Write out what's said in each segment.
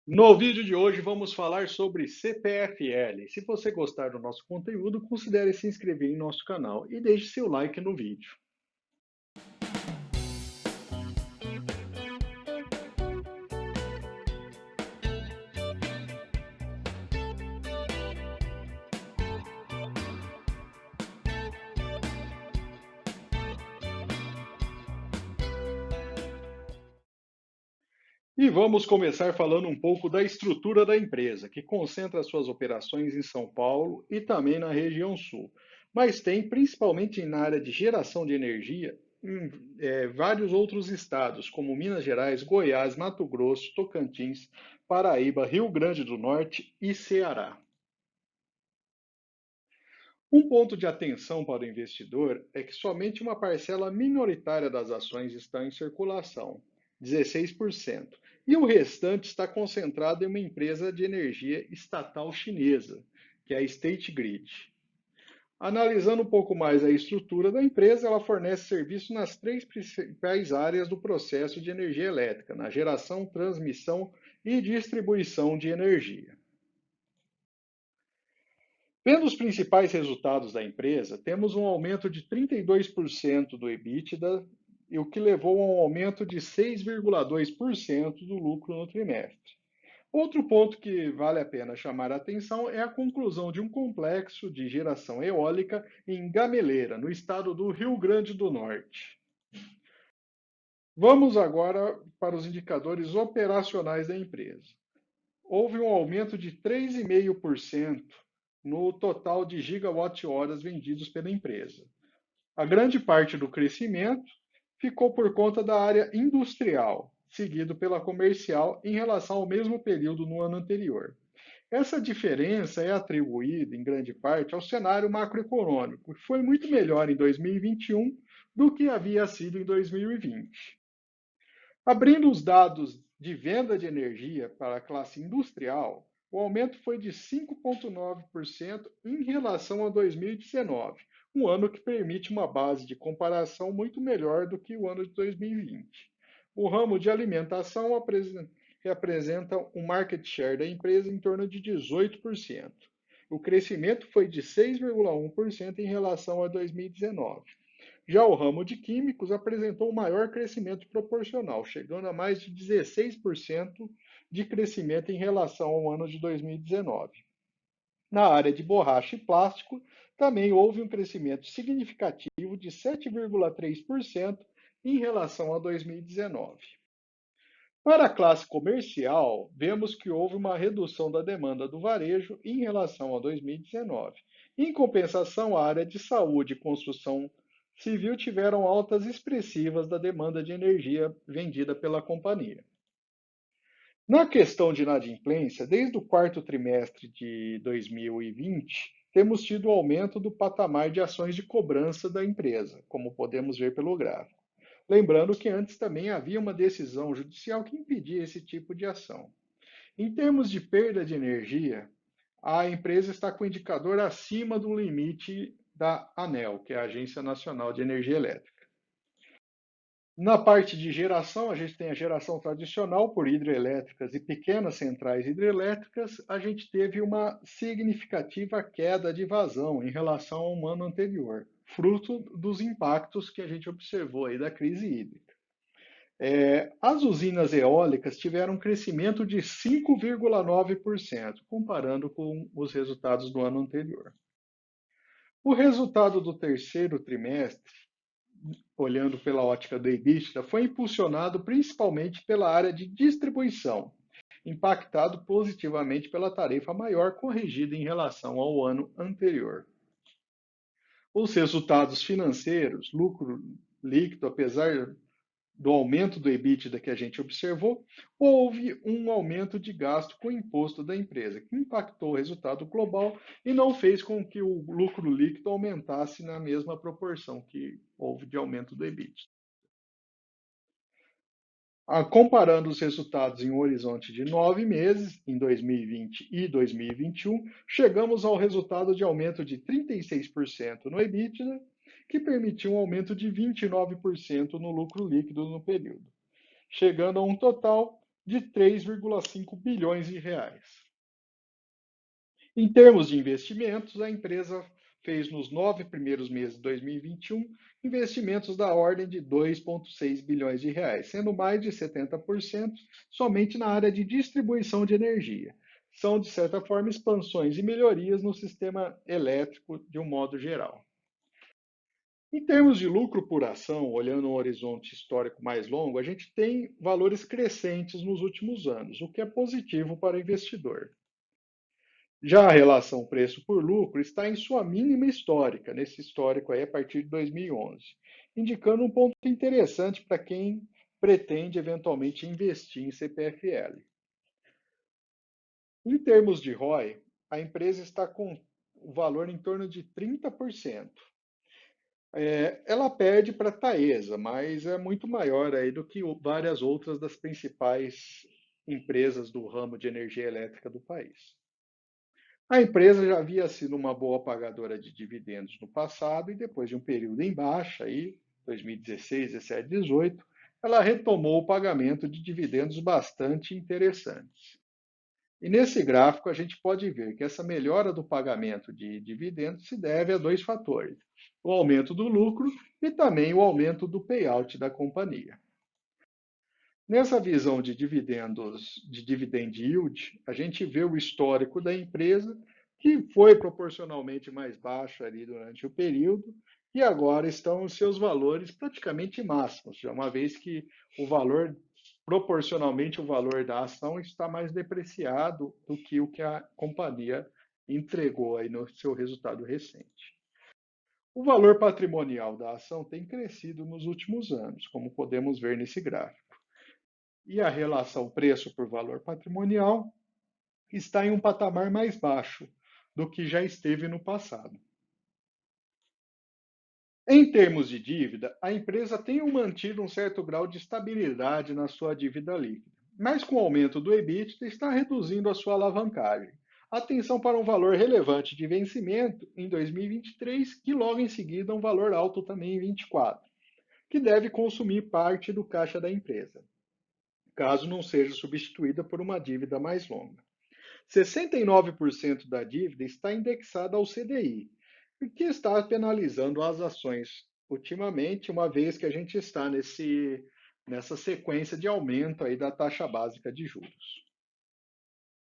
No vídeo de hoje vamos falar sobre CPFL. Se você gostar do nosso conteúdo, considere se inscrever em nosso canal e deixe seu like no vídeo. E vamos começar falando um pouco da estrutura da empresa, que concentra suas operações em São Paulo e também na região sul, mas tem principalmente na área de geração de energia em vários outros estados, como Minas Gerais, Goiás, Mato Grosso, Tocantins, Paraíba, Rio Grande do Norte e Ceará. Um ponto de atenção para o investidor é que somente uma parcela minoritária das ações está em circulação, 16%, e o restante está concentrado em uma empresa de energia estatal chinesa, que é a State Grid. Analisando um pouco mais a estrutura da empresa, ela fornece serviço nas três principais áreas do processo de energia elétrica, na geração, transmissão e distribuição de energia. Vendo os principais resultados da empresa, temos um aumento de 32% do EBITDA, o que levou a um aumento de 6,2% do lucro no trimestre. Outro ponto que vale a pena chamar a atenção é a conclusão de um complexo de geração eólica em Gameleira, no estado do Rio Grande do Norte. Vamos agora para os indicadores operacionais da empresa. Houve um aumento de 3,5% no total de gigawatt-horas vendidos pela empresa. A grande parte do crescimento ficou por conta da área industrial, seguido pela comercial em relação ao mesmo período no ano anterior. Essa diferença é atribuída, em grande parte, ao cenário macroeconômico, que foi muito melhor em 2021 do que havia sido em 2020. Abrindo os dados de venda de energia para a classe industrial, o aumento foi de 5,9% em relação a 2019, um ano que permite uma base de comparação muito melhor do que o ano de 2020. O ramo de alimentação representa um market share da empresa em torno de 18%. O crescimento foi de 6,1% em relação a 2019. Já o ramo de químicos apresentou o maior crescimento proporcional, chegando a mais de 16% de crescimento em relação ao ano de 2019. Na área de borracha e plástico, também houve um crescimento significativo de 7,3% em relação a 2019. Para a classe comercial, vemos que houve uma redução da demanda do varejo em relação a 2019. Em compensação, a área de saúde e construção civil tiveram altas expressivas da demanda de energia vendida pela companhia. Na questão de inadimplência, desde o quarto trimestre de 2020, temos tido aumento do patamar de ações de cobrança da empresa, como podemos ver pelo gráfico. Lembrando que antes também havia uma decisão judicial que impedia esse tipo de ação. Em termos de perda de energia, a empresa está com o indicador acima do limite da ANEEL, que é a Agência Nacional de Energia Elétrica. Na parte de geração, a gente tem a geração tradicional por hidrelétricas e pequenas centrais hidrelétricas. A gente teve uma significativa queda de vazão em relação ao ano anterior, fruto dos impactos que a gente observou aí da crise hídrica. As usinas eólicas tiveram um crescimento de 5,9%, comparando com os resultados do ano anterior. O resultado do terceiro trimestre, olhando pela ótica do EBITDA, foi impulsionado principalmente pela área de distribuição, impactado positivamente pela tarifa maior corrigida em relação ao ano anterior. Os resultados financeiros, lucro líquido, apesar do aumento do EBITDA que a gente observou, houve um aumento de gasto com o imposto da empresa, que impactou o resultado global e não fez com que o lucro líquido aumentasse na mesma proporção que houve de aumento do EBITDA. Comparando os resultados em um horizonte de 9 meses, em 2020 e 2021, chegamos ao resultado de aumento de 36% no EBITDA, que permitiu um aumento de 29% no lucro líquido no período, chegando a um total de 3,5 bilhões de reais. Em termos de investimentos, a empresa fez nos 9 primeiros meses de 2021 investimentos da ordem de 2,6 bilhões de reais, sendo mais de 70% somente na área de distribuição de energia. São, de certa forma, expansões e melhorias no sistema elétrico de um modo geral. Em termos de lucro por ação, olhando um horizonte histórico mais longo, a gente tem valores crescentes nos últimos anos, o que é positivo para o investidor. Já a relação preço por lucro está em sua mínima histórica, nesse histórico aí a partir de 2011, indicando um ponto interessante para quem pretende eventualmente investir em CPFL. Em termos de ROI, a empresa está com o valor em torno de 30%. Ela perde para a Taesa, mas é muito maior aí do que várias outras das principais empresas do ramo de energia elétrica do país. A empresa já havia sido uma boa pagadora de dividendos no passado e depois de um período em baixa, aí, 2016, 17, 18, ela retomou o pagamento de dividendos bastante interessantes. E nesse gráfico a gente pode ver que essa melhora do pagamento de dividendos se deve a dois fatores: o aumento do lucro e também o aumento do payout da companhia. Nessa visão de dividendos, de dividend yield, a gente vê o histórico da empresa, que foi proporcionalmente mais baixo ali durante o período, e agora estão os seus valores praticamente máximos, já uma vez que o valor, proporcionalmente o valor da ação está mais depreciado do que o que a companhia entregou aí no seu resultado recente. O valor patrimonial da ação tem crescido nos últimos anos, como podemos ver nesse gráfico. E a relação preço por valor patrimonial está em um patamar mais baixo do que já esteve no passado. Em termos de dívida, a empresa tem mantido um certo grau de estabilidade na sua dívida líquida, mas com o aumento do EBITDA está reduzindo a sua alavancagem. Atenção para um valor relevante de vencimento em 2023 e logo em seguida um valor alto também em 2024, que deve consumir parte do caixa da empresa, caso não seja substituída por uma dívida mais longa. 69% da dívida está indexada ao CDI, o que está penalizando as ações ultimamente, uma vez que a gente está nessa sequência de aumento aí da taxa básica de juros.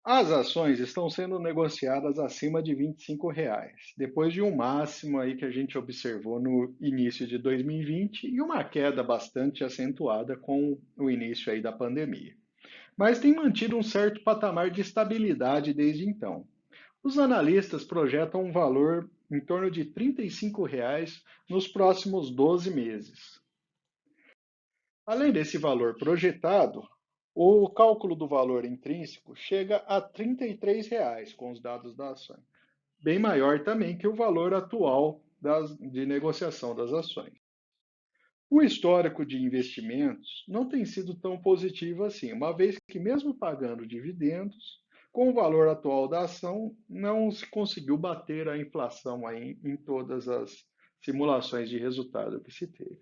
As ações estão sendo negociadas acima de R$ 25, depois de um máximo aí que a gente observou no início de 2020 e uma queda bastante acentuada com o início aí da pandemia. Mas tem mantido um certo patamar de estabilidade desde então. Os analistas projetam um valor em torno de R$ 35 nos próximos 12 meses. Além desse valor projetado, o cálculo do valor intrínseco chega a R$ 33 com os dados da ação, bem maior também que o valor atual de negociação das ações. O histórico de investimentos não tem sido tão positivo assim, uma vez que, mesmo pagando dividendos, com o valor atual da ação, não se conseguiu bater a inflação aí em todas as simulações de resultado que se teve.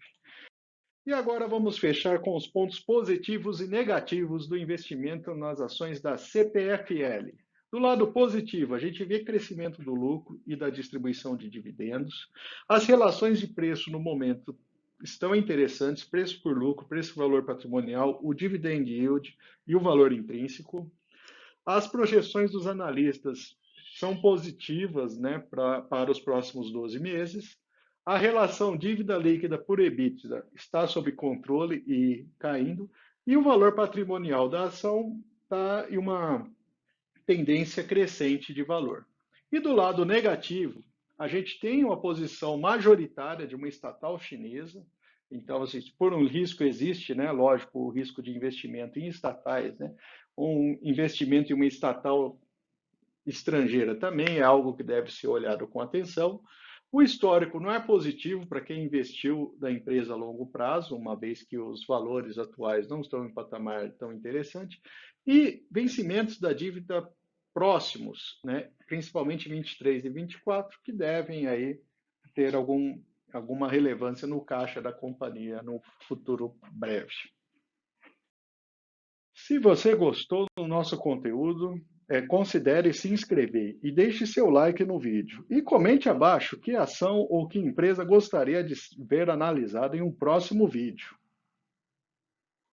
E agora vamos fechar com os pontos positivos e negativos do investimento nas ações da CPFL. Do lado positivo, a gente vê crescimento do lucro e da distribuição de dividendos. As relações de preço no momento estão interessantes: preço por lucro, preço por valor patrimonial, o dividend yield e o valor intrínseco. As projeções dos analistas são positivas, né, para os próximos 12 meses. A relação dívida líquida por EBITDA está sob controle e caindo, e o valor patrimonial da ação está em uma tendência crescente de valor. E do lado negativo, a gente tem uma posição majoritária de uma estatal chinesa. Então, assim, por um risco existe, né? Lógico, o risco de investimento em estatais, né? Um investimento em uma estatal estrangeira também é algo que deve ser olhado com atenção. O histórico não é positivo para quem investiu da empresa a longo prazo, uma vez que os valores atuais não estão em patamar tão interessante, e vencimentos da dívida próximos, né, principalmente 23 e 24, que devem aí ter alguma relevância no caixa da companhia no futuro breve. Se você gostou do nosso conteúdo, considere se inscrever e deixe seu like no vídeo. E comente abaixo que ação ou que empresa gostaria de ver analisada em um próximo vídeo.